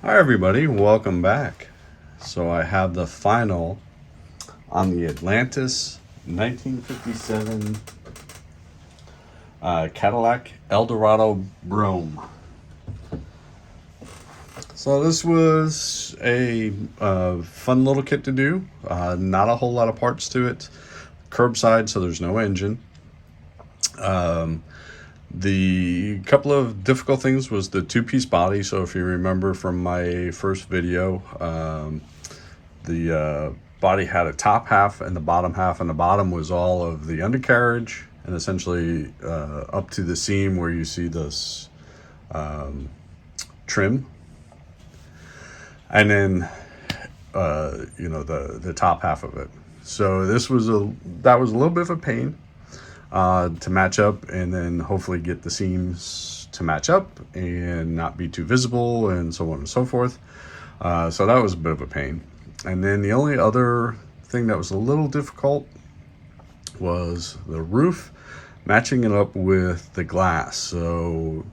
Hi everybody, welcome back. So I have the final on the Atlantis 1957 Cadillac Eldorado Brougham. So this was a fun little kit to do. Not a whole lot of parts to it. Curbside, so there's no engine. The couple of difficult things was the two-piece body. So if you remember from my first video, the body had a top half and the bottom half, and the bottom was all of the undercarriage and essentially up to the seam where you see this trim, and then the top half of it. So that was a little bit of a pain to match up, and then hopefully get the seams to match up and not be too visible, and so on and so forth. So that was a bit of a pain. And then the only other thing that was a little difficult was the roof, matching it up with the glass. So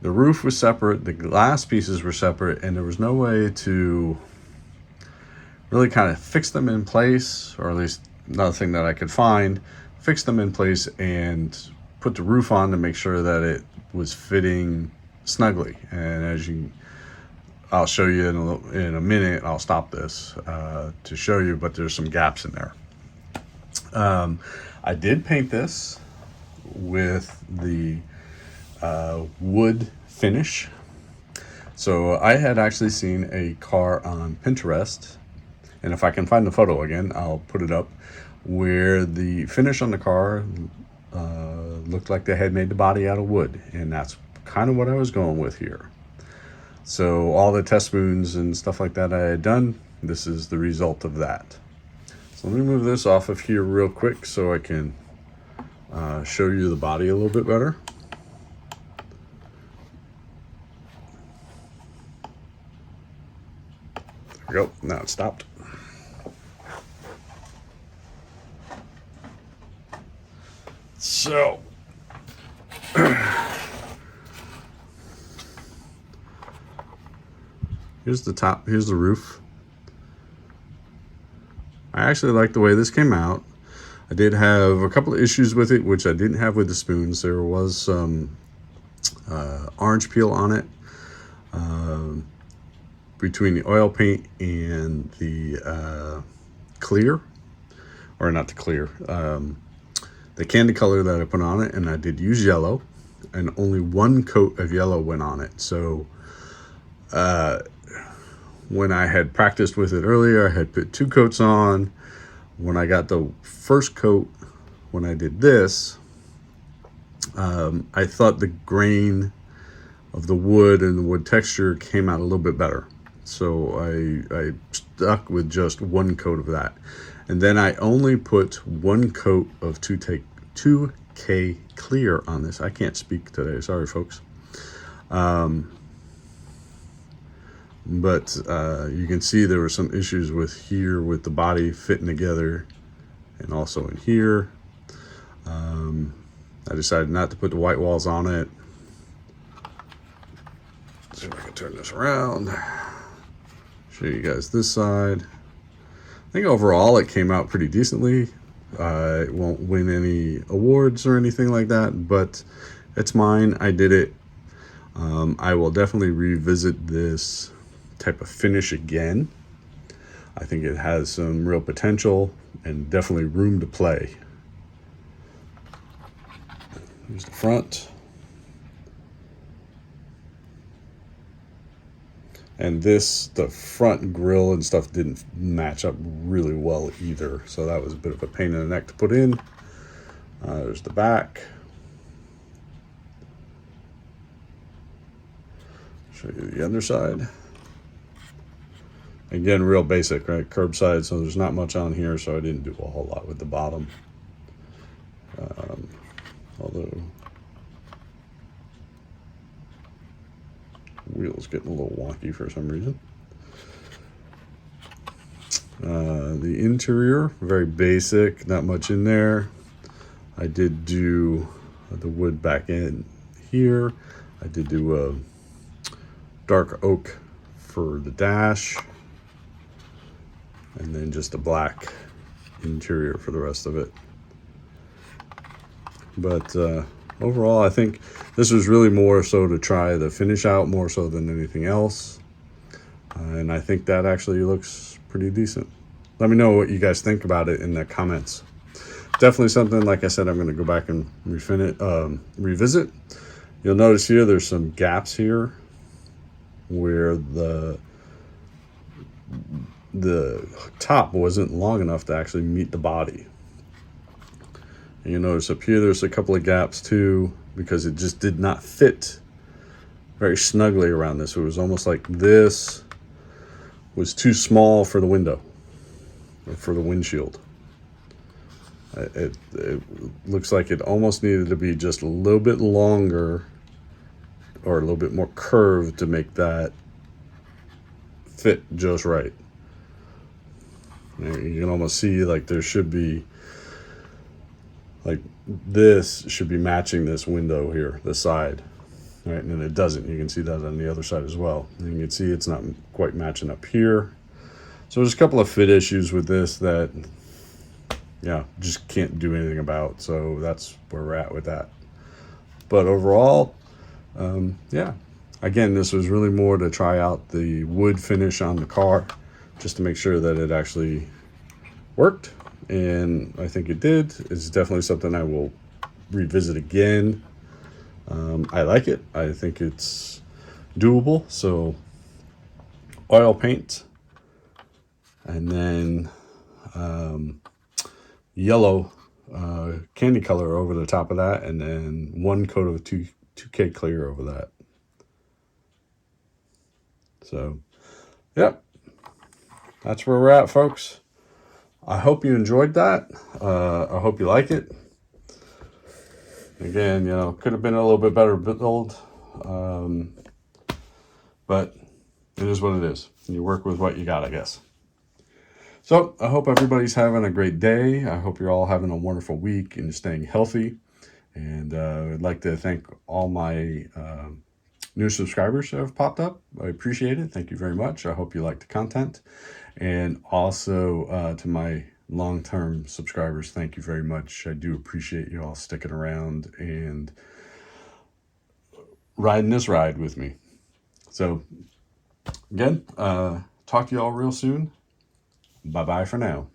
the roof was separate, the glass pieces were separate, and there was no way to really kind of fix them in place, or at least nothing that I could find, fix them in place and put the roof on to make sure that it was fitting snugly. And I'll show you in a minute. I'll stop this to show you, but there's some gaps in there. I did paint this with the wood finish. So I had actually seen a car on Pinterest, and if I can find the photo again, I'll put it up, where the finish on the car looked like they had made the body out of wood, and that's kind of what I was going with here. So all the test spoons and stuff like that I had done, this is the result of that. So let me move this off of here real quick so I can show you the body a little bit better. There we go, now it stopped. So here's the top, here's the roof. I actually like the way this came out. I did have a couple of issues with it, which I didn't have with the spoons. There was some orange peel on it between the oil paint and the clear, or not the clear, the candy color that I put on it. And I did use yellow, and only one coat of yellow went on it. So when I had practiced with it earlier, I had put 2 coats on. When I got the first coat, when I did this, I thought the grain of the wood and the wood texture came out a little bit better. So I stuck with just 1 coat of that. And then I only put 1 coat of 2K clear on this. I can't speak today, sorry folks. But you can see there were some issues with the body fitting together, and also in here. I decided not to put the white walls on it. Let's see if I can turn this around, show you guys this side. I think overall it came out pretty decently. It won't win any awards or anything like that, but it's mine. I did it. I will definitely revisit this type of finish again. I think it has some real potential and definitely room to play. Here's the front. And the front grille and stuff didn't match up really well either. So that was a bit of a pain in the neck to put in. There's the back. Show you the underside. Again, real basic, right? Curbside, so there's not much on here, so I didn't do a whole lot with the bottom. Although wheel's getting a little wonky for some reason. The interior, very basic, not much in there. I did do the wood back in here. I did do a dark oak for the dash, and then just a black interior for the rest of it. But overall, I think this was really more so to try the finish out more so than anything else. And I think that actually looks pretty decent. Let me know what you guys think about it in the comments. Definitely something, like I said, I'm going to go back and revisit. You'll notice here there's some gaps here where the top wasn't long enough to actually meet the body. And you notice up here there's a couple of gaps too, because it just did not fit very snugly around this. It was almost like this was too small for the window, or for the windshield. It looks like it almost needed to be just a little bit longer or a little bit more curved to make that fit just right. You can almost see like there should be, like this should be matching this window here, the side, right? And it doesn't. You can see that on the other side as well. And you can see it's not quite matching up here. So there's a couple of fit issues with this that, yeah, just can't do anything about. So that's where we're at with that. But overall, yeah, again, this was really more to try out the wood finish on the car, just to make sure that it actually worked. And I think it did. It's definitely something I will revisit again. I like it. I think it's doable. So oil paint, and then yellow candy color over the top of that, and then one coat of 2K clear over that. So, yep, that's where we're at, folks. I hope you enjoyed that. I hope you like it. Again, you know, could have been a little bit better build, but it is what it is. You work with what you got, I guess. So I hope everybody's having a great day. I hope you're all having a wonderful week and staying healthy. And I'd like to thank all my new subscribers that have popped up. I appreciate it. Thank you very much. I hope you like the content. And also to my long-term subscribers, thank you very much. I do appreciate you all sticking around and riding this ride with me. So again, talk to you all real soon. Bye-bye for now.